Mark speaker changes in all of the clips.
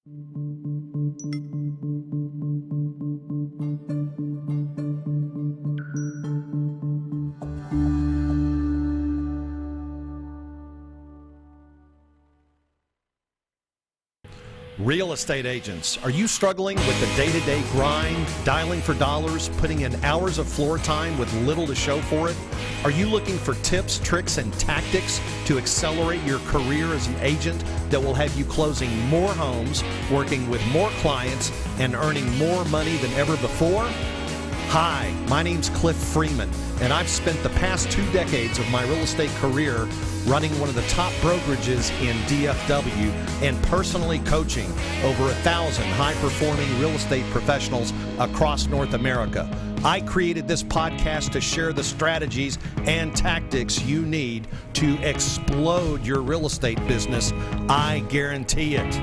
Speaker 1: Real estate agents, are you struggling with the day-to-day grind, dialing for dollars, putting in hours of floor time with little to show for it? Are you looking for tips, tricks, and tactics to accelerate your career as an agent that will have you closing more homes, working with more clients, and earning more money than ever before? Hi, my name's Cliff Freeman, and I've spent the past 2 decades of my real estate career running one of the top brokerages in DFW and personally coaching over 1,000 high-performing real estate professionals across North America. I created this podcast to share the strategies and tactics you need to explode your real estate business. I guarantee it.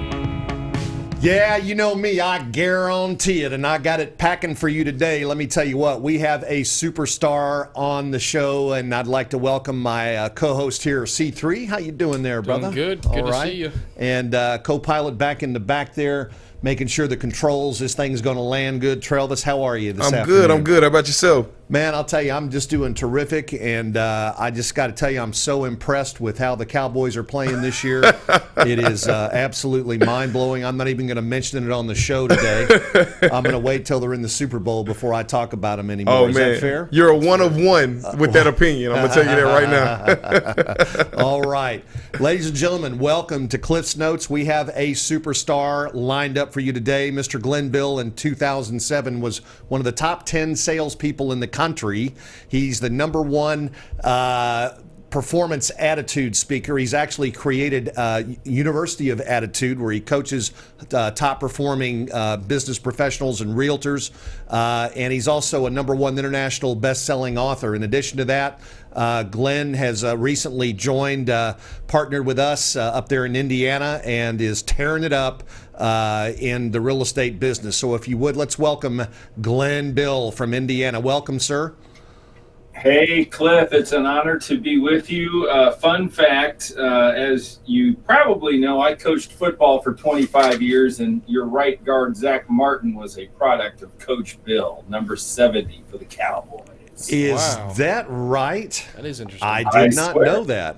Speaker 1: Yeah, you know me, I guarantee it, and I got it packing for you today. Let me tell you what, we have a superstar on the show, and I'd like to welcome my co-host here, C3. How you doing there, brother?
Speaker 2: Doing good. Good to see you.
Speaker 1: And co-pilot back in the back there, making sure the controls, this thing's going to land good. Travis, how are you this afternoon?
Speaker 3: I'm good. How about yourself?
Speaker 1: Man, I'll tell you, I'm just doing terrific, and I just got to tell you, I'm so impressed with how the Cowboys are playing this year. It is absolutely mind-blowing. I'm not even going to mention it on the show today. I'm going to wait till they're in the Super Bowl before I talk about them anymore.
Speaker 3: Oh,
Speaker 1: is
Speaker 3: man.
Speaker 1: that fair?
Speaker 3: You're a one of one with that opinion. I'm going to tell you that right now.
Speaker 1: All right. Ladies and gentlemen, welcome to Cliff's Notes. We have a superstar lined up for you today. Mr. Glenn Bill in 2007 was one of the top 10 salespeople in the country. He's the number one performance attitude speaker. He's actually created University of Attitude, where he coaches top performing business professionals and realtors. And he's also a number one international best-selling author. In addition to that, Glenn has recently partnered with us up there in Indiana, and is tearing it up in the real estate business. So if you would, let's welcome Glenn Bill from Indiana. Welcome, sir.
Speaker 4: Hey, Cliff, it's an honor to be with you. Fun fact, as you probably know, I coached football for 25 years, and your right guard, Zach Martin, was a product of Coach Bill, number 70 for the Cowboys.
Speaker 1: Is that right?
Speaker 2: That is interesting.
Speaker 1: I did not know that.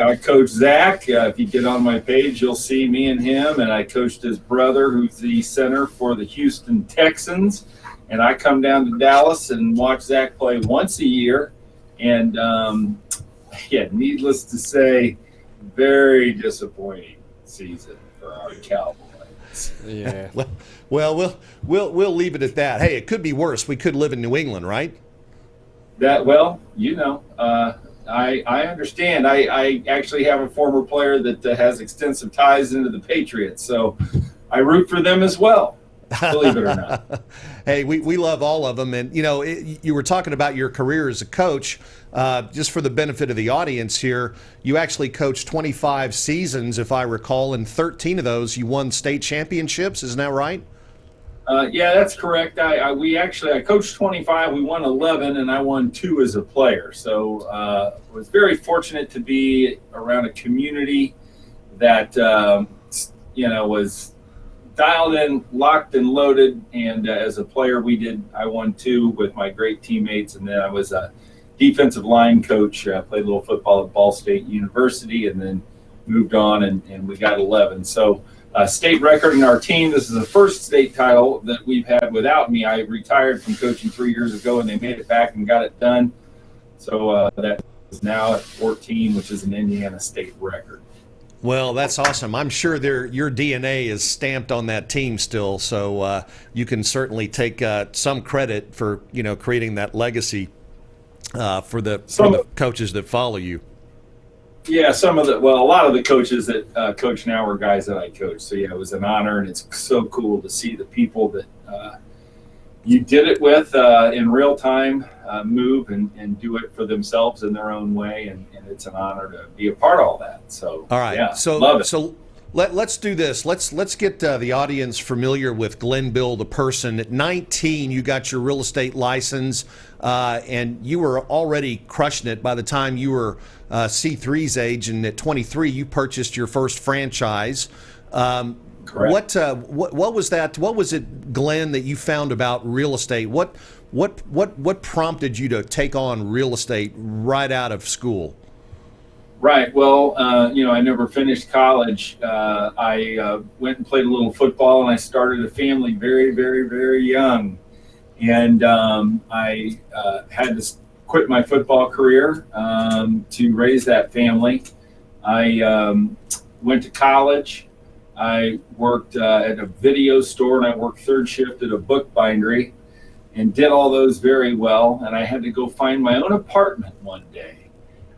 Speaker 4: I coached Zach. If you get on my page, you'll see me and him, and I coached his brother, who's the center for the Houston Texans. And I come down to Dallas and watch Zach play once a year. And, needless to say, very disappointing season for our Cowboys.
Speaker 2: Yeah.
Speaker 1: Well, we'll leave it at that. Hey, it could be worse. We could live in New England, right?
Speaker 4: I understand. I actually have a former player that has extensive ties into the Patriots, so I root for them as well, believe it or not.
Speaker 1: Hey, we love all of them. And, you were talking about your career as a coach. Just for the benefit of the audience here, you actually coached 25 seasons, if I recall, and 13 of those you won state championships. Isn't that right?
Speaker 4: Yeah, that's correct. I coached 25, we won 11, and I won 2 as a player. So I was very fortunate to be around a community that, was dialed in, locked and loaded. And as a player, I won 2 with my great teammates. And then I was a defensive line coach. I played a little football at Ball State University, and then moved on and we got 11. So state record in our team. This is the first state title that we've had without me. I retired from coaching 3 years ago, and they made it back and got it done. So that is now at 14, which is an Indiana state record.
Speaker 1: Well, that's awesome. I'm sure your DNA is stamped on that team still, so you can certainly take some credit for creating that legacy for the coaches that follow you.
Speaker 4: Yeah, a lot of the coaches that coach now are guys that I coach. So yeah, it was an honor, and it's so cool to see the people that you did it with in real time move and do it for themselves in their own way, and it's an honor to be a part of all that. So
Speaker 1: all right,
Speaker 4: yeah,
Speaker 1: so
Speaker 4: love it.
Speaker 1: So let's do this. Let's get the audience familiar with Glenn Bill, the person. At 19, you got your real estate license, and you were already crushing it by the time you were C3's age. And at 23, you purchased your first franchise.
Speaker 4: Correct.
Speaker 1: What was that? What was it, Glenn, that you found about real estate? What prompted you to take on real estate right out of school?
Speaker 4: Right. Well, I never finished college. I went and played a little football, and I started a family very, very, very young. And I had to quit my football career to raise that family. I went to college. I worked at a video store, and I worked third shift at a book bindery, and did all those very well. And I had to go find my own apartment one day.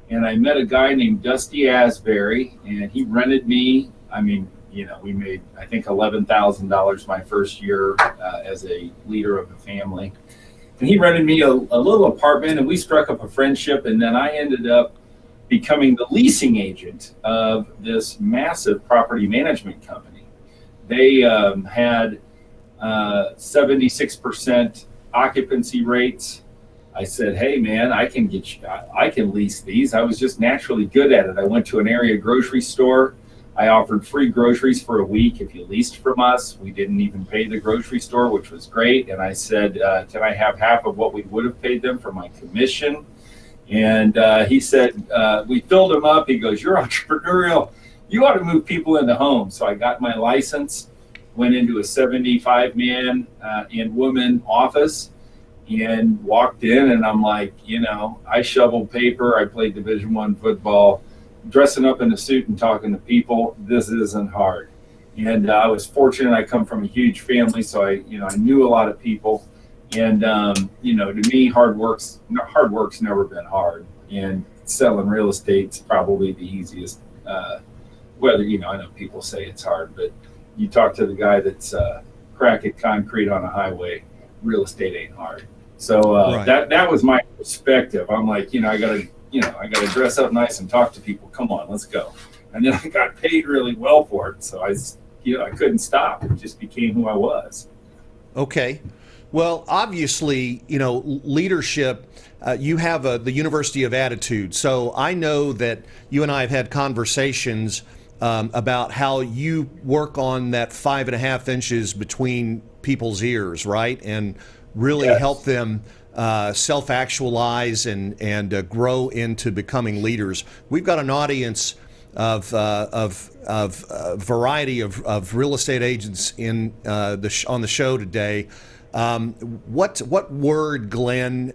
Speaker 4: And I met a guy named Dusty Asbury, and he rented me. We made, I think, $11,000 my first year as a leader of a family. And he rented me a little apartment, and we struck up a friendship. And then I ended up becoming the leasing agent of this massive property management company. They had 76% occupancy rates. I said, hey man, I can lease these. I was just naturally good at it. I went to an area grocery store. I offered free groceries for a week if you leased from us. We didn't even pay the grocery store, which was great. And I said, can I have half of what we would have paid them for my commission? And he said, we filled him up. He goes, you're entrepreneurial. You ought to move people into homes. So I got my license, went into a 75-man and woman office, and walked in, and I'm like, I shoveled paper, I played Division I football, dressing up in a suit and talking to people. This isn't hard. And I was fortunate. I come from a huge family, so I knew a lot of people. And to me, hard work's never been hard. And selling real estate's probably the easiest. Whether I know people say it's hard, but you talk to the guy that's cracking concrete on a highway, real estate ain't hard. So
Speaker 1: Right.
Speaker 4: that was my perspective. I'm like, I gotta dress up nice and talk to people. Come on, let's go. And then I got paid really well for it. So I couldn't stop. It just became who I was.
Speaker 1: Okay. Well, obviously, leadership, you have the University of Attitude. So I know that you and I have had conversations about how you work on that 5.5 inches between people's ears, right? And really
Speaker 4: Yes.
Speaker 1: help them self-actualize and grow into becoming leaders. We've got an audience of a variety of real estate agents in on the show today. What word, Glenn,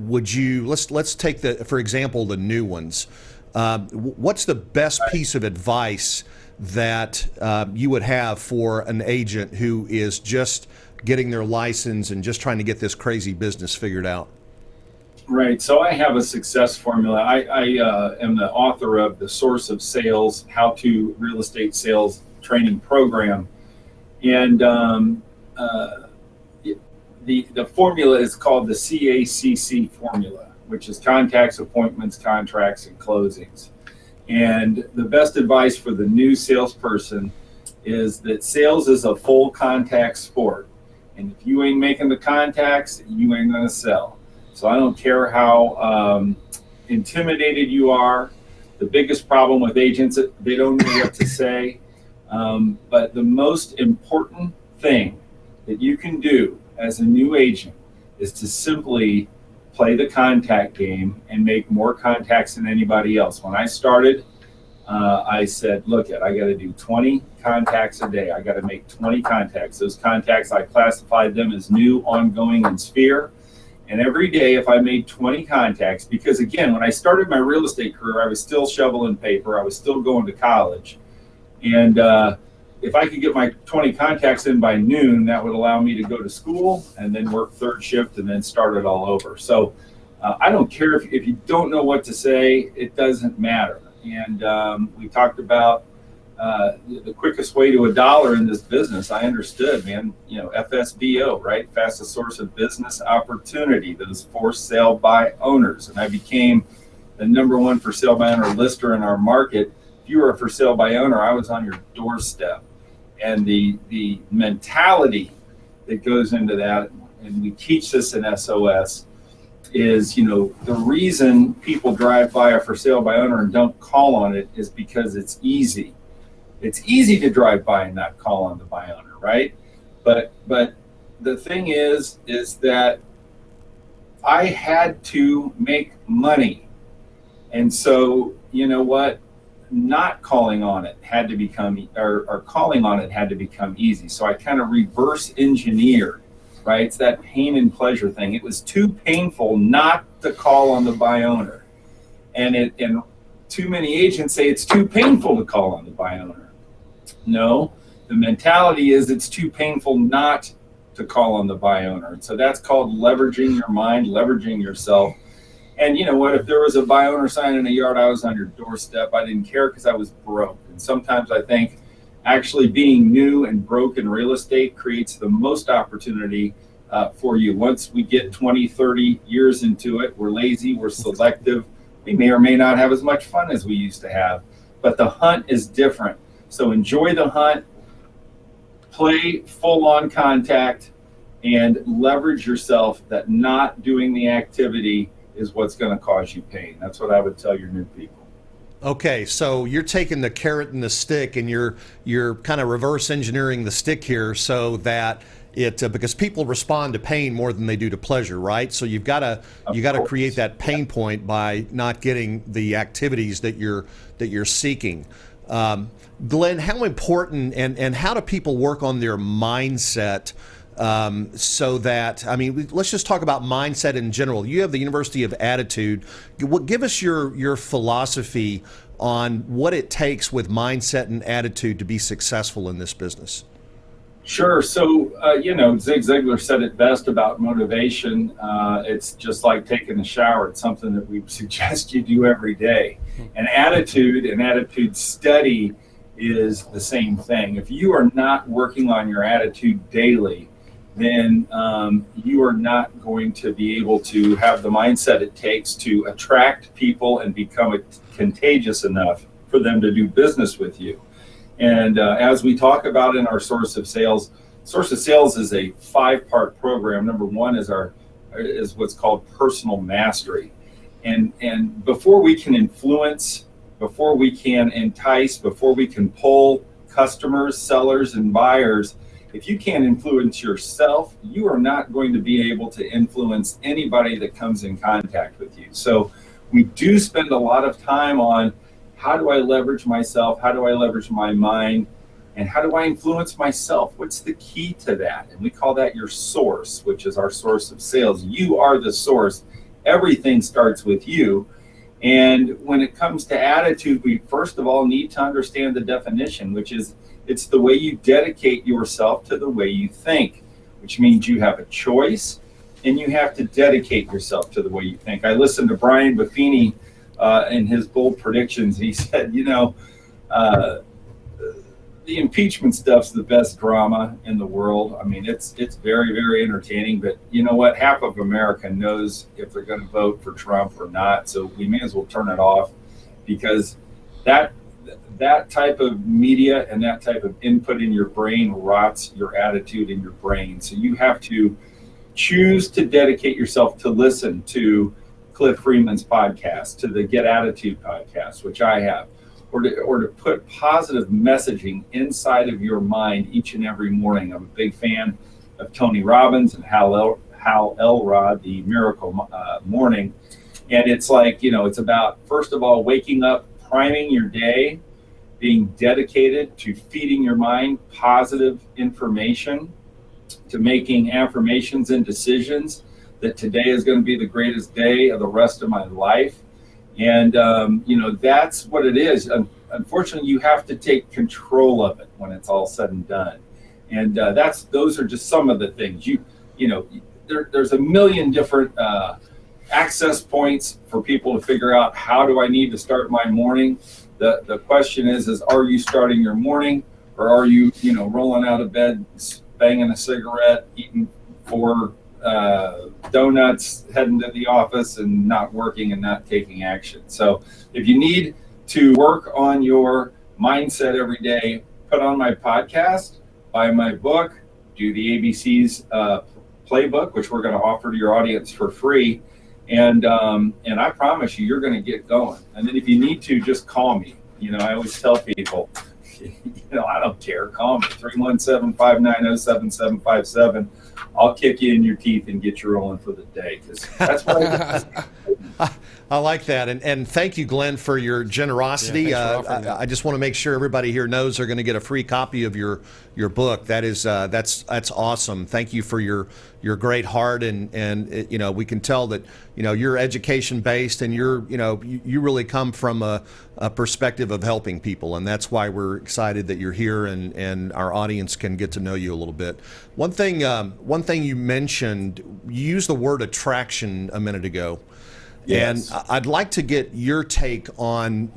Speaker 1: would you let's take for example the new ones. What's the best piece of advice that you would have for an agent who is just getting their license and just trying to get this crazy business figured out?
Speaker 4: Right. So I have a success formula. I am the author of The Source of Sales, How to Real Estate Sales Training Program. And the formula is called the CACC formula, which is contacts, appointments, contracts, and closings. And the best advice for the new salesperson is that sales is a full contact sport. And if you ain't making the contacts, you ain't going to sell. So I don't care how intimidated you are. The biggest problem with agents, they don't know what to say. But the most important thing that you can do as a new agent is to simply play the contact game and make more contacts than anybody else. When I started, I said, look, I got to do 20 contacts a day. I got to make 20 contacts. Those contacts, I classified them as new, ongoing, and sphere. And every day, if I made 20 contacts, because again, when I started my real estate career, I was still shoveling paper. I was still going to college. And if I could get my 20 contacts in by noon, that would allow me to go to school and then work third shift and then start it all over. So I don't care if you don't know what to say, it doesn't matter. And we talked about the quickest way to $1 in this business. I understood, man, FSBO, right? Fastest source of business opportunity, those for sale by owners. And I became the #1 for sale by owner lister in our market. If you were a for sale by owner, I was on your doorstep. And the mentality that goes into that, and we teach this in SOS, is, the reason people drive by a for sale by owner and don't call on it is because it's easy. It's easy to drive by and not call on the buy owner, right? But the thing is that I had to make money. And so, you know what? Not calling on it had to become, or calling on it had to become easy. So I kind of reverse engineered, right? It's that pain and pleasure thing. It was too painful not to call on the buy owner. And too many agents say it's too painful to call on the buy owner. No, the mentality is it's too painful not to call on the buy owner. And so that's called leveraging your mind, leveraging yourself. And you know what, if there was a buy owner sign in a yard, I was on your doorstep. I didn't care because I was broke. And sometimes I think actually being new and broke in real estate creates the most opportunity for you. Once we get 20, 30 years into it, we're lazy, we're selective. We may or may not have as much fun as we used to have, but the hunt is different. So enjoy the hunt, play full on contact, and leverage yourself that not doing the activity is what's going to cause you pain. That's what I would tell your new people.
Speaker 1: Okay, so you're taking the carrot and the stick, and you're kind of reverse engineering the stick here, so that because people respond to pain more than they do to pleasure, right? So you've got to create that pain point by not getting the activities that you're seeking. Glenn, how important and how do people work on their mindset? So that, I mean, let's just talk about mindset in general. You have the University of Attitude. Give us your philosophy on what it takes with mindset and attitude to be successful in this business.
Speaker 4: Sure. So, Zig Ziglar said it best about motivation. It's just like taking a shower. It's something that we suggest you do every day. And attitude study is the same thing. If you are not working on your attitude daily, then you are not going to be able to have the mindset it takes to attract people and become contagious enough for them to do business with you. And as we talk about in our Source of Sales is a 5-part program. Number one is what's called personal mastery. And before we can influence, before we can entice, before we can pull customers, sellers, and buyers, if you can't influence yourself, you are not going to be able to influence anybody that comes in contact with you. So we do spend a lot of time on how do I leverage myself? How do I leverage my mind? And how do I influence myself? What's the key to that? And we call that your source, which is our source of sales. You are the source. Everything starts with you. And when it comes to attitude, we first of all need to understand the definition, which is it's the way you dedicate yourself to the way you think, which means you have a choice and you have to dedicate yourself to the way you think. I listened to Brian Buffini in his bold predictions. He said, the impeachment stuff's the best drama in the world. I mean, it's very, very entertaining, but you know what? Half of America knows if they're going to vote for Trump or not. So we may as well turn it off, because that type of media and that type of input in your brain rots your attitude in your brain. So you have to choose to dedicate yourself to listen to Cliff Freeman's podcast, to the Get Attitude podcast, which I have, or to put positive messaging inside of your mind each and every morning. I'm a big fan of Tony Robbins and Hal Elrod, the Miracle Morning. And it's like, it's about, first of all, waking up, priming your day, being dedicated to feeding your mind positive information, to making affirmations and decisions that today is going to be the greatest day of the rest of my life. And, that's what it is. Unfortunately, you have to take control of it when it's all said and done. And those are just some of the things. There's a million different access points for people to figure out, how do I need to start my morning? The question is are you starting your morning, or are you, rolling out of bed, banging a cigarette, eating 4 donuts, heading to the office, and not working and not taking action? So if you need to work on your mindset every day, put on my podcast, buy my book, do the ABC's playbook, which we're going to offer to your audience for free. And I promise you're going to get going. And then if you need to, just call me. I always tell people, I don't care. Call me 317-590-7757. I'll kick you in your teeth and get you rolling for the day, because that's what I do.
Speaker 1: I like that, and thank you, Glenn, for your generosity.
Speaker 3: Yeah, thanks for
Speaker 1: I just want to make sure everybody here knows they're going to get a free copy of your book. That is that's awesome. Thank you for your great heart, and we can tell that you're education based, and you really come from a perspective of helping people, and that's why we're excited that you're here, and our audience can get to know you a little bit. One thing you mentioned, you used the word attraction a minute ago.
Speaker 4: Yes.
Speaker 1: And I'd like to get your take on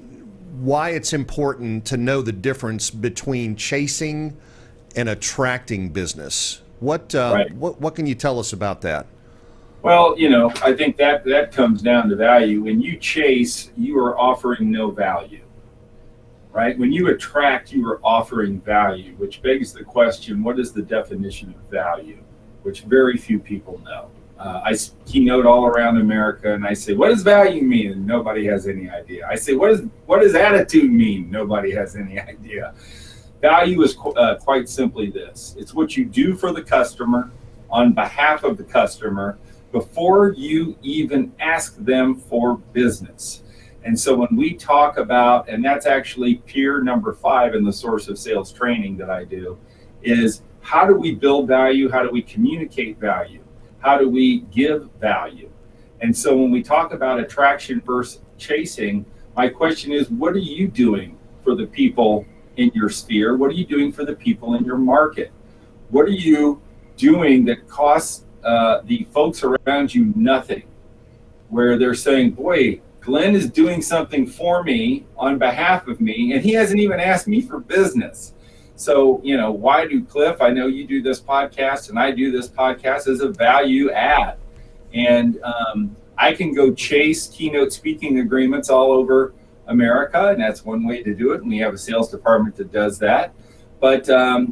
Speaker 1: why it's important to know the difference between chasing and attracting business. What can you tell us about that?
Speaker 4: Well, I think that comes down to value. When you chase, you are offering no value, right? When you attract, you are offering value, which begs the question, what is the definition of value? Which very few people know. I keynote all around America, and I say, what does value mean? And nobody has any idea. I say, what does attitude mean? Nobody has any idea. Value is quite simply this. It's what you do for the customer on behalf of the customer before you even ask them for business. And so when we talk about, and that's actually peer number 5 in the Source of Sales training that I do, is how do we build value? How do we communicate value? How do we give value? And so when we talk about attraction versus chasing, my question is, what are you doing for the people in your sphere? What are you doing for the people in your market? What are you doing that costs the folks around you nothing? Where they're saying, boy, Glenn is doing something for me on behalf of me, and he hasn't even asked me for business. So, why do Cliff? I know you do this podcast and I do this podcast as a value add. And I can go chase keynote speaking agreements all over America, and that's one way to do it. And we have a sales department that does that. But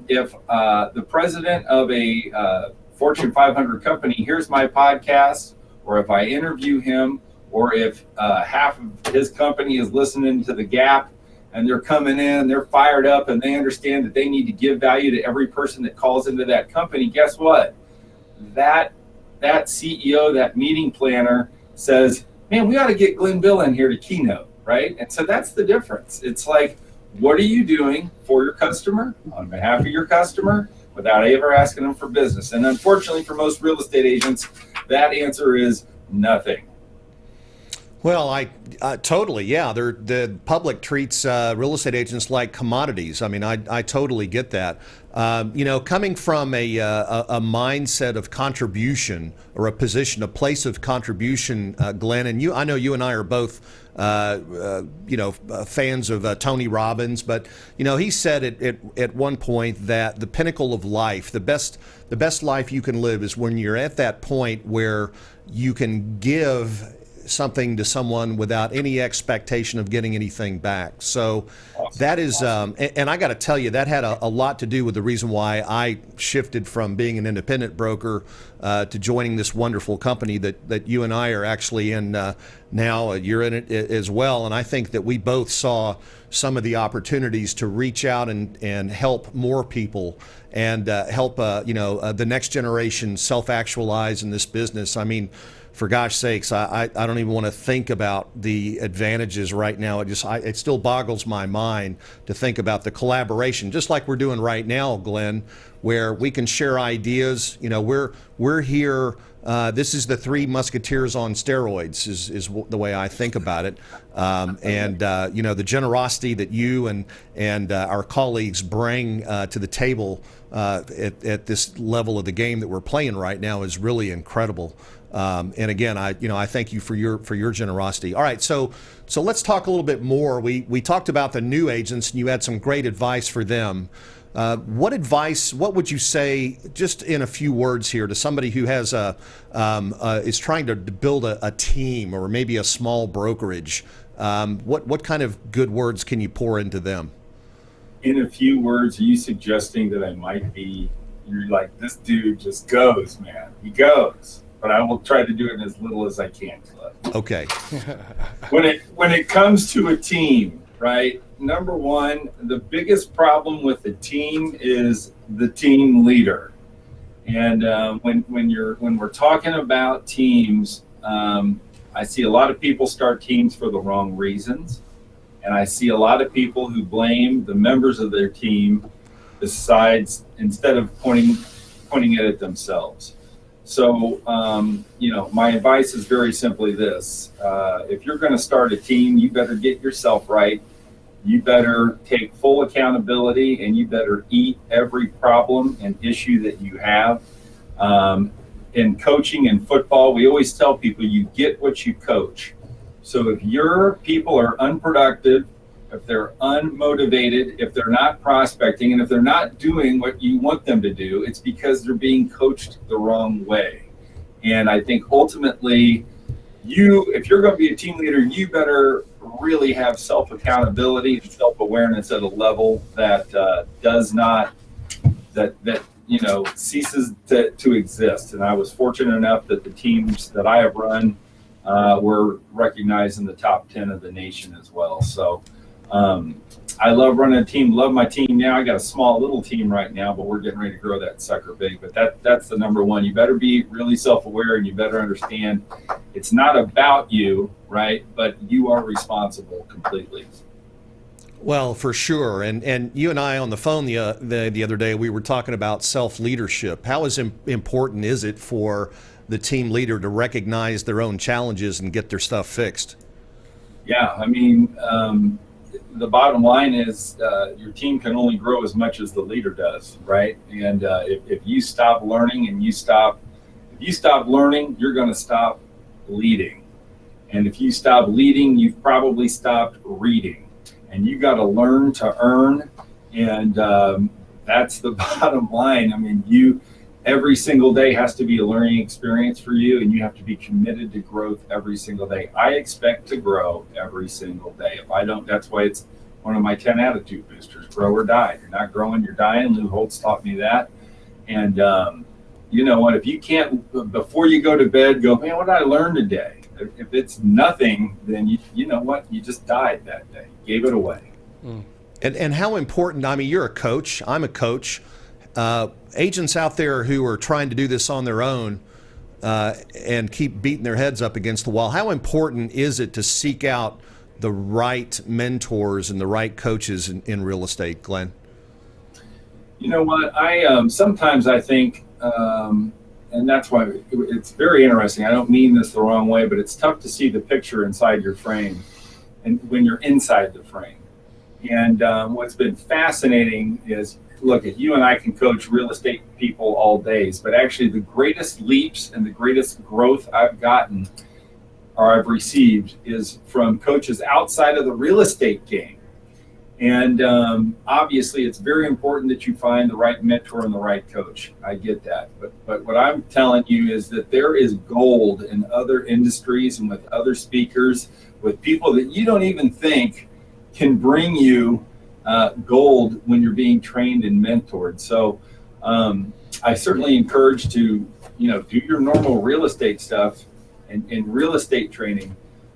Speaker 4: if the president of a Fortune 500 company hears my podcast, or if I interview him, or if half of his company is listening to The Gap, and they're coming in, they're fired up, and they understand that they need to give value to every person that calls into that company, guess what? That CEO, that meeting planner says, man, we ought to get Glenn Bill in here to keynote, right? And so that's the difference. It's like, what are you doing for your customer, on behalf of your customer, without ever asking them for business? And unfortunately for most real estate agents, that answer is nothing.
Speaker 1: Well, I totally, yeah. The public treats real estate agents like commodities. I mean, I totally get that. Coming from a mindset of contribution, or a place of contribution, Glenn, and I know you and I are both, fans of Tony Robbins, but he said at one point that the pinnacle of life, the best life you can live, is when you're at that point where you can give something to someone without any expectation of getting anything back. So that is, and I got to tell you, that had a lot to do with the reason why I shifted from being an independent broker to joining this wonderful company that you and I are actually in now. You're in it as well. And I think that we both saw some of the opportunities to reach out and help more people and help the next generation self-actualize in this business. I mean, for gosh sakes, I don't even want to think about the advantages right now. It still boggles my mind to think about the collaboration, just like we're doing right now, Glenn, where we can share ideas. We're here. This is the Three Musketeers on steroids, is the way I think about it. The generosity that you and our colleagues bring to the table at this level of the game that we're playing right now is really incredible. And again, I thank you for your generosity. All right, so let's talk a little bit more. We talked about the new agents, and you had some great advice for them. What would you say, just in a few words here, to somebody who has is trying to build a team, or maybe a small brokerage? What kind of good words can you pour into them?
Speaker 4: In a few words, are you suggesting that I might be? You're like, this dude just goes, man. He goes. But I will try to do it in as little as I can, Cliff.
Speaker 1: Okay.
Speaker 4: When it comes to a team, right? number one, the biggest problem with the team is the team leader. And when we're talking about teams, I see a lot of people start teams for the wrong reasons, and I see a lot of people who blame the members of their team besides instead of pointing it at themselves. So, my advice is very simply this. If you're going to start a team, you better get yourself right. You better take full accountability, and you better eat every problem and issue that you have. In coaching and football, we always tell people you get what you coach. So if your people are unproductive, if they're unmotivated, if they're not prospecting, and if they're not doing what you want them to do, it's because they're being coached the wrong way. And I think ultimately, if you're going to be a team leader, you better really have self-accountability and self-awareness at a level that ceases to exist. And I was fortunate enough that the teams that I have run were recognized in the top 10 of the nation as well. So I love running a team, love my team now. I got a small little team right now, but we're getting ready to grow that sucker big. But that's the number one. You better be really self-aware, and you better understand it's not about you, right? But you are responsible completely.
Speaker 1: Well, for sure. And you and I on the phone the other day, we were talking about self-leadership. How important is it for the team leader to recognize their own challenges and get their stuff fixed?
Speaker 4: Yeah, I mean, the bottom line is your team can only grow as much as the leader does, right? And if you stop learning and if you stop learning, you're going to stop leading. And if you stop leading, you've probably stopped reading. And you got to learn to earn, and that's the bottom line. I mean, every single day has to be a learning experience for you, and you have to be committed to growth every single day. I expect to grow every single day. If I don't, that's why it's one of my 10 attitude boosters: grow or die. You're not growing, you're dying. Lou Holtz taught me that. And you know what? If you can't, before you go to bed, go, man, what did I learn today? If it's nothing, then you know what? You just died that day. Gave it away.
Speaker 1: And how important, I mean, you're a coach, I'm a coach. Agents out there who are trying to do this on their own and keep beating their heads up against the wall, how important is it to seek out the right mentors and the right coaches in real estate, Glenn?
Speaker 4: You know what? Sometimes I think, and that's why it's very interesting. I don't mean this the wrong way, but it's tough to see the picture inside your frame and when you're inside the frame. And what's been fascinating is, look, you and I can coach real estate people all days, but actually the greatest leaps and the greatest growth I've gotten or I've received is from coaches outside of the real estate game. And obviously it's very important that you find the right mentor and the right coach. I get that. But what I'm telling you is that there is gold in other industries and with other speakers, with people that you don't even think can bring you gold when you're being trained and mentored. So I certainly encourage to, do your normal real estate stuff and real estate training.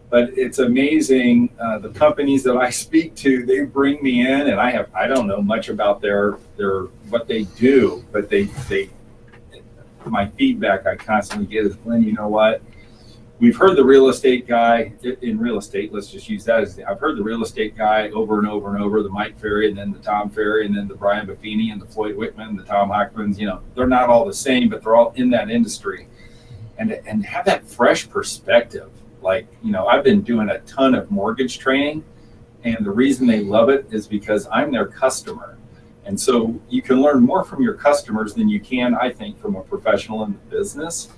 Speaker 4: But it's amazing, the companies that I speak to, they bring me in, and I don't know much about their what they do, but they my feedback I constantly get is, Glenn, you know what? We've heard the real estate guy in real estate. Let's just use that as I've heard the real estate guy over and over and over, the Mike Ferry and then the Tom Ferry and then the Brian Buffini and the Floyd Whitman and the Tom Hockmans. They're not all the same, but they're all in that industry, and have that fresh perspective. Like, I've been doing a ton of mortgage training, and the reason they love it is because I'm their customer. And so you can learn more from your customers than you can, I think, from a professional in the business.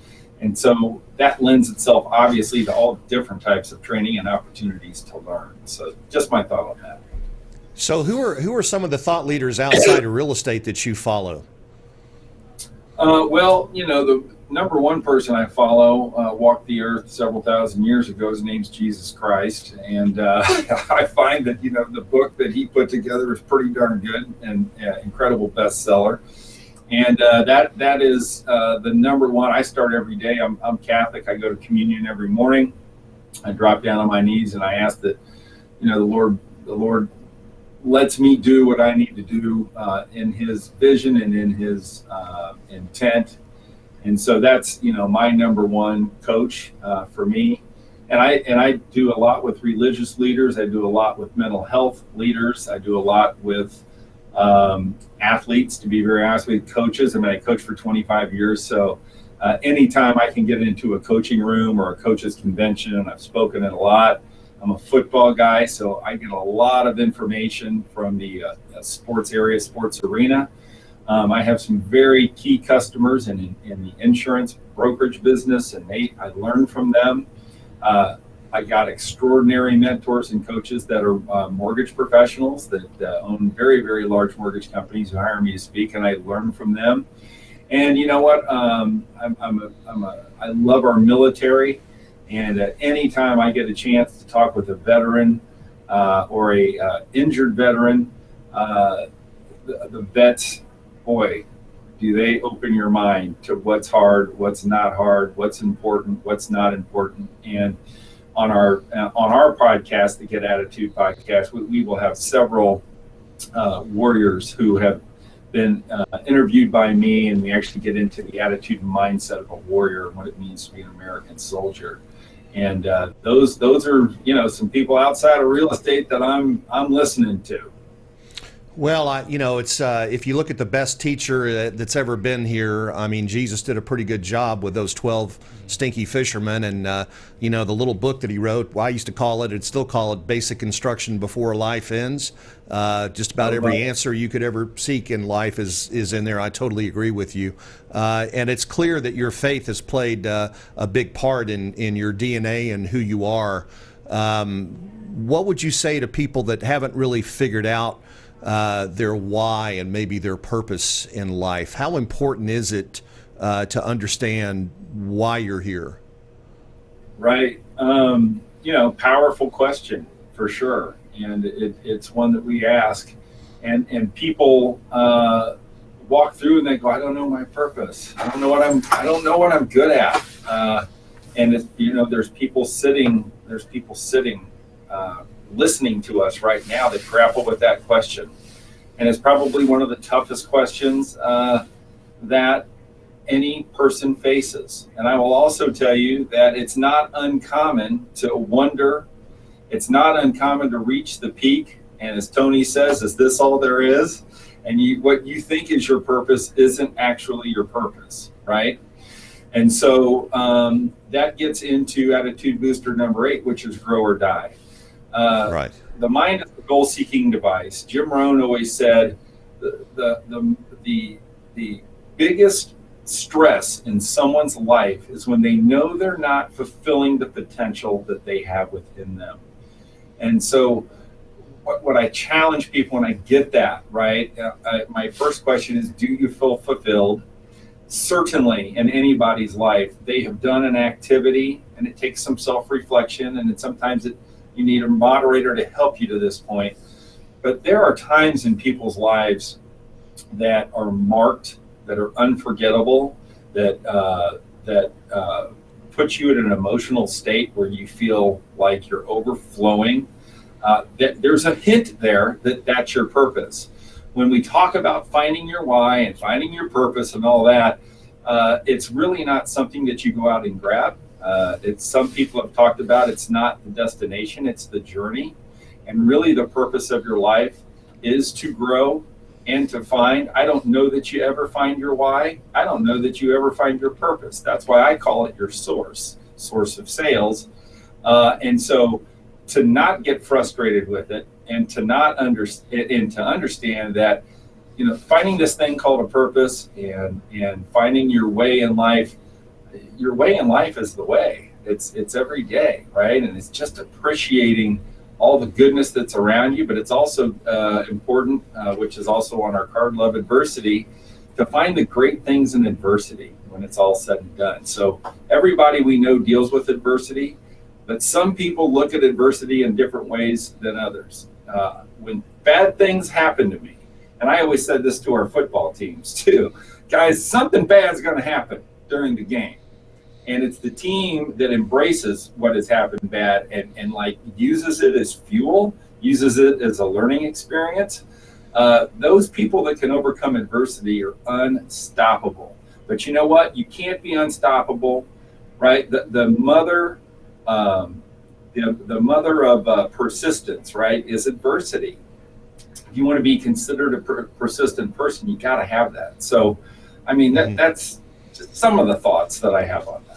Speaker 4: And so that lends itself, obviously, to all different types of training and opportunities to learn. So just my thought on that.
Speaker 1: So who are some of the thought leaders outside of real estate that you follow?
Speaker 4: Well, the number one person I follow walked the earth several thousand years ago. His name's Jesus Christ. And I find that, the book that he put together is pretty darn good and incredible bestseller. And that is the number one. I start every day. I'm Catholic. I go to communion every morning. I drop down on my knees and I ask that, the Lord lets me do what I need to do in his vision and in his intent. And so that's, my number one coach for me. And I do a lot with religious leaders. I do a lot with mental health leaders. I do a lot with athletes, to be very honest with you, coaches. I mean, I coached for 25 years. So anytime I can get into a coaching room or a coaches convention, I've spoken it a lot. I'm a football guy, so I get a lot of information from the sports area, sports arena. I have some very key customers in the insurance brokerage business, and I learn from them. I got extraordinary mentors and coaches that are mortgage professionals that own very, very large mortgage companies who hire me to speak, and I learn from them. And you know what? I love our military. And at any time I get a chance to talk with a veteran or a injured veteran, the vets, boy, do they open your mind to what's hard, what's not hard, what's important, what's not important. And on our podcast, the Get Attitude podcast, we will have several warriors who have been interviewed by me, and we actually get into the attitude and mindset of a warrior and what it means to be an American soldier. And those are some people outside of real estate that I'm listening to.
Speaker 1: Well, it's if you look at the best teacher that's ever been here, I mean, Jesus did a pretty good job with those 12 stinky fishermen, and the little book that he wrote. Well, I used to call it, and still call it, Basic Instruction Before Life Ends. Just about every answer you could ever seek in life is in there. I totally agree with you, and it's clear that your faith has played a big part in your DNA and who you are. What would you say to people that haven't really figured out their why and maybe their purpose in life? How important is it to understand why you're here?
Speaker 4: Right. Powerful question for sure. And it's one that we ask, and people walk through and they go, I don't know my purpose. I don't know what I'm good at. And it's, there's people sitting listening to us right now that grapple with that question. And it's probably one of the toughest questions that any person faces. And I will also tell you that it's not uncommon to wonder. It's not uncommon to reach the peak. And as Tony says, is this all there is? And what you think is your purpose isn't actually your purpose, right? And so that gets into attitude booster number 8, which is grow or die.
Speaker 1: Right.
Speaker 4: The mind is a goal-seeking device. Jim Rohn always said the biggest stress in someone's life is when they know they're not fulfilling the potential that they have within them. And so what I challenge people when I get that, right, my first question is, do you feel fulfilled? Certainly in anybody's life, they have done an activity, and it takes some self-reflection, and sometimes you need a moderator to help you to this point. But there are times in people's lives that are marked, that are unforgettable, that put you in an emotional state where you feel like you're overflowing. That there's a hint there that that's your purpose. When we talk about finding your why and finding your purpose and all that, it's really not something that you go out and grab. It's, some people have talked about, it's not the destination, it's the journey. And really the purpose of your life is to grow and to find. I don't know that you ever find your why. I don't know that you ever find your purpose. That's why I call it your source of sales. And so to not get frustrated with it, and to not understand that, finding this thing called a purpose and finding your way in life. Your way in life is the way. It's every day, right? And it's just appreciating all the goodness that's around you. But it's also important, which is also on our card, Love Adversity, to find the great things in adversity when it's all said and done. So everybody we know deals with adversity, but some people look at adversity in different ways than others. When bad things happen to me, and I always said this to our football teams too, guys, something bad's going to happen during the game. And it's the team that embraces what has happened bad and like uses it as fuel uses it as a learning experience. Those people that can overcome adversity are unstoppable. But you know what? You can't be unstoppable, right? The mother of persistence, right, is adversity. If you want to be considered a persistent person, you got to have that. So, I mean, that's just some of the thoughts that I have on that.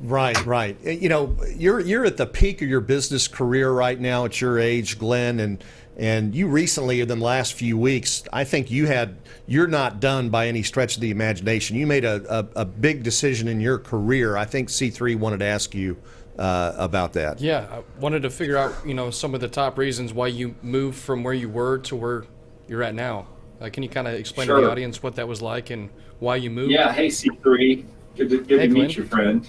Speaker 1: Right. You know, you're at the peak of your business career right now at your age, Glenn, and you recently, in the last few weeks, I think you're not done by any stretch of the imagination. You made a big decision in your career. I think C3 wanted to ask you about that.
Speaker 2: Yeah, I wanted to figure out, some of the top reasons why you moved from where you were to where you're at now. Can you kind of explain to the audience what that was like and why you moved?
Speaker 4: Yeah, hey C3, good to meet you, friend.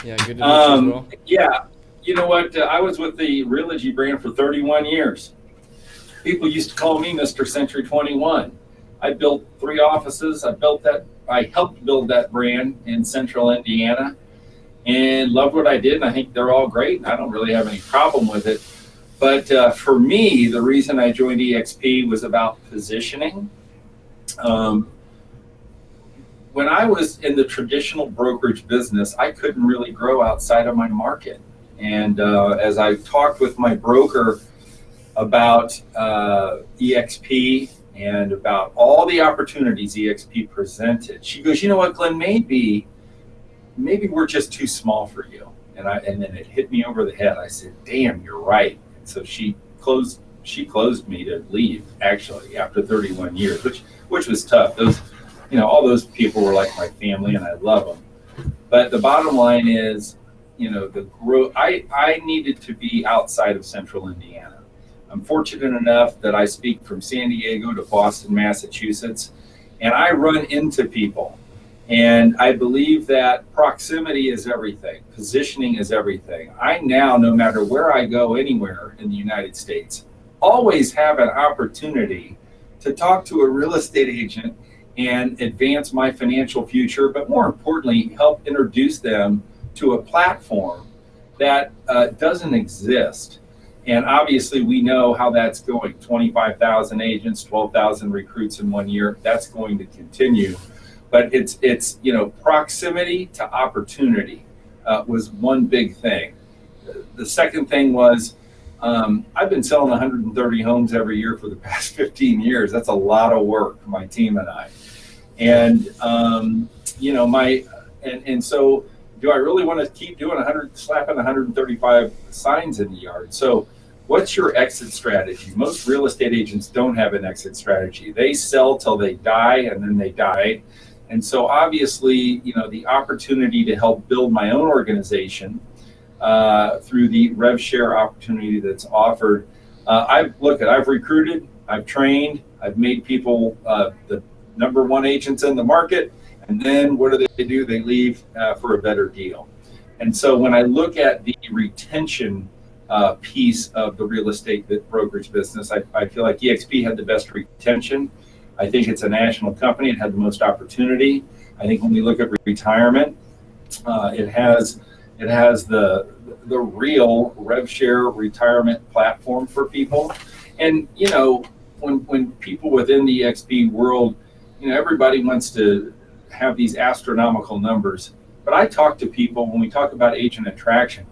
Speaker 2: Yeah, good to meet you as well.
Speaker 4: Yeah, you know what? I was with the Realogy brand for 31 years. People used to call me Mr. Century 21. I built 3 offices. I helped build that brand in Central Indiana, and loved what I did. And I think they're all great. I don't really have any problem with it. But for me, the reason I joined eXp was about positioning. When I was in the traditional brokerage business, I couldn't really grow outside of my market. And as I talked with my broker about eXp and about all the opportunities eXp presented, she goes, you know what, Glenn, maybe we're just too small for you. And then it hit me over the head. I said, damn, you're right. And so she closed me to leave, actually, after 31 years, which was tough. All those people were like my family, and I love them. But the bottom line is, the growth. I needed to be outside of Central Indiana. I'm fortunate enough that I speak from San Diego to Boston, Massachusetts, and I run into people. And I believe that proximity is everything. Positioning is everything. I now, no matter where I go anywhere in the United States, always have an opportunity to talk to a real estate agent and advance my financial future, but more importantly, help introduce them to a platform that doesn't exist. And obviously we know how that's going. 25,000 agents, 12,000 recruits in 1 year, that's going to continue. But it's proximity to opportunity was one big thing. The second thing was I've been selling 130 homes every year for the past 15 years. That's a lot of work for my team and I. And so do I really want to keep doing slapping 135 signs in the yard? So what's your exit strategy? Most real estate agents don't have an exit strategy. They sell till they die, and then they die. And so obviously, the opportunity to help build my own organization through the RevShare opportunity that's offered. I've recruited, I've trained, I've made people the number 1 agents in the market. And then what do? They leave for a better deal. And so when I look at the retention piece of the real estate brokerage business, I feel like eXp had the best retention. I think it's a national company. It had the most opportunity. I think when we look at retirement, it has the real RevShare retirement platform for people. And when people within the eXp world, everybody wants to have these astronomical numbers. But I talk to people when we talk about agent attraction.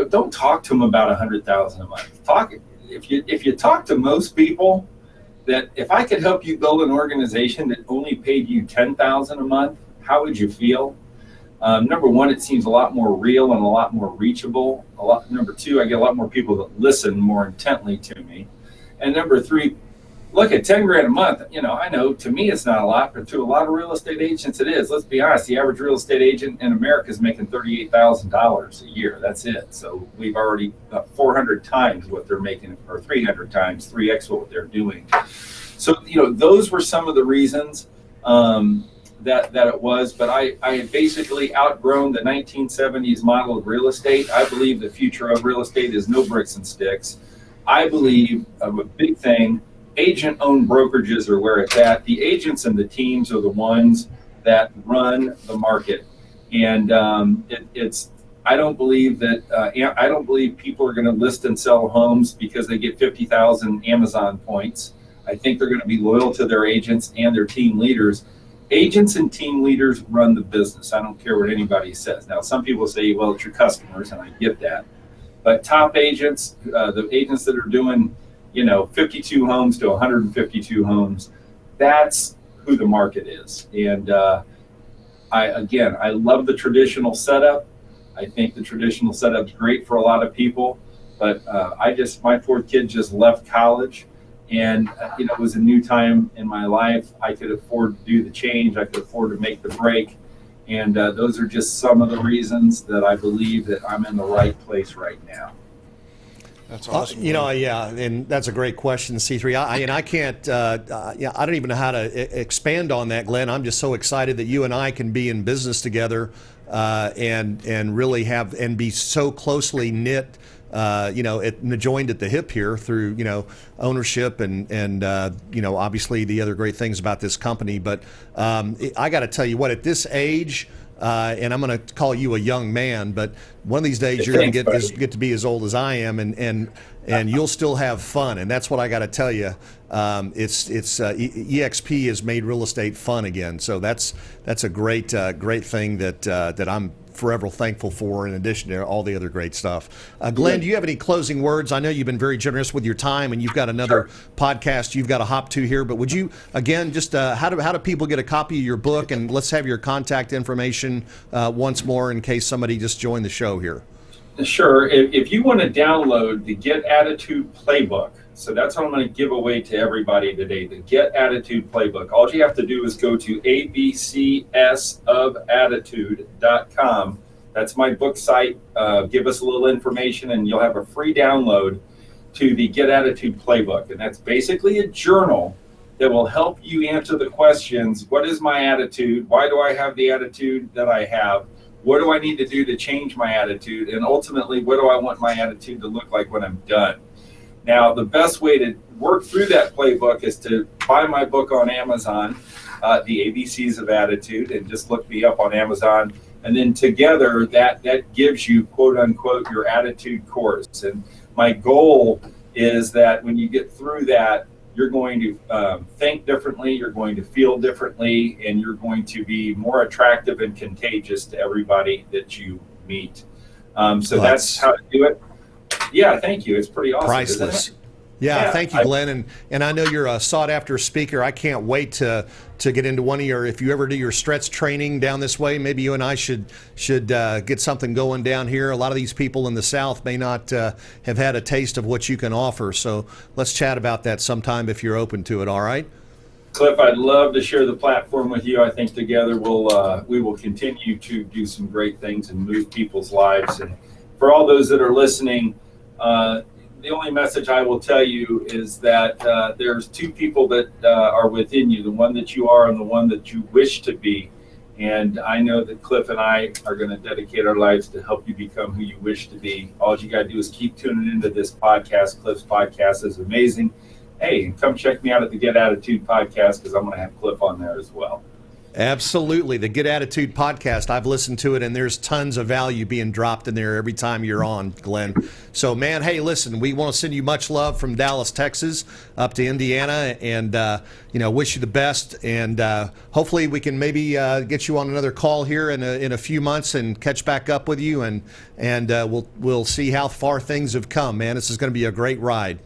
Speaker 4: Don't talk to them about 100,000 a month. If you talk to most people, that if I could help you build an organization that only paid you 10,000 a month, how would you feel? Number one, it seems a lot more real and a lot more reachable. Number two, I get a lot more people that listen more intently to me. And number three, look at 10 grand a month. I know to me it's not a lot, but to a lot of real estate agents it is. Let's be honest, the average real estate agent in America is making $38,000 a year. That's it. So we've already 400 times what they're making, or 300 times, 3x what they're doing. So those were some of the reasons that it was. But I had basically outgrown the 1970s model of real estate. I believe the future of real estate is no bricks and sticks. I believe of a big thing. Agent-owned brokerages are where it's at. The agents and the teams are the ones that run the market. And I don't believe that. I don't believe people are going to list and sell homes because they get 50,000 Amazon points. I think they're going to be loyal to their agents and their team leaders. Agents and team leaders run the business. I don't care what anybody says. Now, some people say, well, it's your customers, and I get that. But top agents, the agents that are doing, 52 homes to 152 homes, that's who the market is. And I love the traditional setup. I think the traditional setup's great for a lot of people, but my fourth kid just left college, and it was a new time in my life. I could afford to do the change. I could afford to make the break, and those are just some of the reasons that I believe that I'm in the right place right now.
Speaker 2: That's awesome.
Speaker 1: Yeah, and that's a great question, C3. I can't, I don't even know how to expand on that, Glenn. I'm just so excited that you and I can be in business together, and really have and be so closely knit, joined at the hip here through ownership and obviously the other great things about this company. But I got to tell you what, at this age. And I'm going to call you a young man, but one of these days you're going to get to be as old as I am, and you'll still have fun, and that's what I got to tell you. EXP has made real estate fun again, so that's a great thing that I'm forever thankful for, in addition to all the other great stuff. Glenn, do you have any closing words? I know you've been very generous with your time, and you've got another podcast you've got to hop to here, but would you, again, just how do people get a copy of your book? And let's have your contact information once more in case somebody just joined the show here.
Speaker 4: Sure. If you want to download the Get Attitude Playbook, so that's what I'm going to give away to everybody today, the Get Attitude Playbook. All you have to do is go to abcsofattitude.com. That's my book site. Give us a little information, and you'll have a free download to the Get Attitude Playbook. And that's basically a journal that will help you answer the questions. What is my attitude? Why do I have the attitude that I have? What do I need to do to change my attitude? And ultimately, what do I want my attitude to look like when I'm done? Now, the best way to work through that playbook is to buy my book on Amazon, The ABCs of Attitude, and just look me up on Amazon. And then together, that gives you, quote unquote, your attitude course. And my goal is that when you get through that, you're going to think differently, you're going to feel differently, and you're going to be more attractive and contagious to everybody that you meet. So that's how to do it. Yeah, thank you. It's pretty awesome.
Speaker 1: Priceless. Yeah, thank you, Glenn. And I know you're a sought-after speaker. I can't wait to get into one of your, if you ever do your stretch training down this way, maybe you and I should get something going down here. A lot of these people in the South may not have had a taste of what you can offer. So let's chat about that sometime if you're open to it, all right?
Speaker 4: Cliff, I'd love to share the platform with you. I think together we will continue to do some great things and move people's lives. And for all those that are listening, the only message I will tell you is that there's two people that are within you, the one that you are and the one that you wish to be. And I know that Cliff and I are going to dedicate our lives to help you become who you wish to be. All you got to do is keep tuning into this podcast. Cliff's podcast is amazing. Hey, come check me out at the Get Attitude podcast, because I'm going to have Cliff on there as well.
Speaker 1: Absolutely. The Get Attitude podcast, I've listened to it, and there's tons of value being dropped in there every time you're on, Glenn. So, man, hey, listen, we want to send you much love from Dallas, Texas, up to Indiana, and, wish you the best. And hopefully we can maybe get you on another call here in a few months and catch back up with you, and we'll see how far things have come, man. This is going to be a great ride.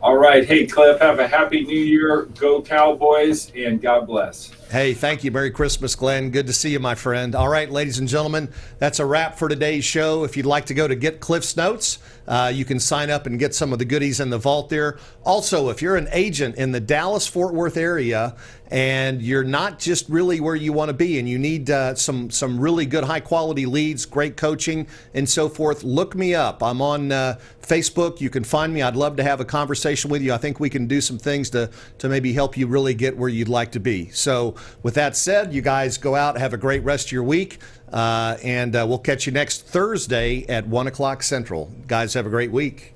Speaker 4: All right. Hey, Cliff, have a happy New Year. Go Cowboys, and God bless.
Speaker 1: Hey, thank you. Merry Christmas, Glenn. Good to see you, my friend. All right, ladies and gentlemen, that's a wrap for today's show. If you'd like to go to Get Cliff's Notes, you can sign up and get some of the goodies in the vault there. Also, if you're an agent in the Dallas-Fort Worth area and you're not just really where you want to be and you need some really good high-quality leads, great coaching, and so forth, look me up. I'm on Facebook. You can find me. I'd love to have a conversation with you. I think we can do some things to maybe help you really get where you'd like to be. So with that said, you guys go out, have a great rest of your week, and we'll catch you next Thursday at 1 o'clock Central. Guys, have a great week.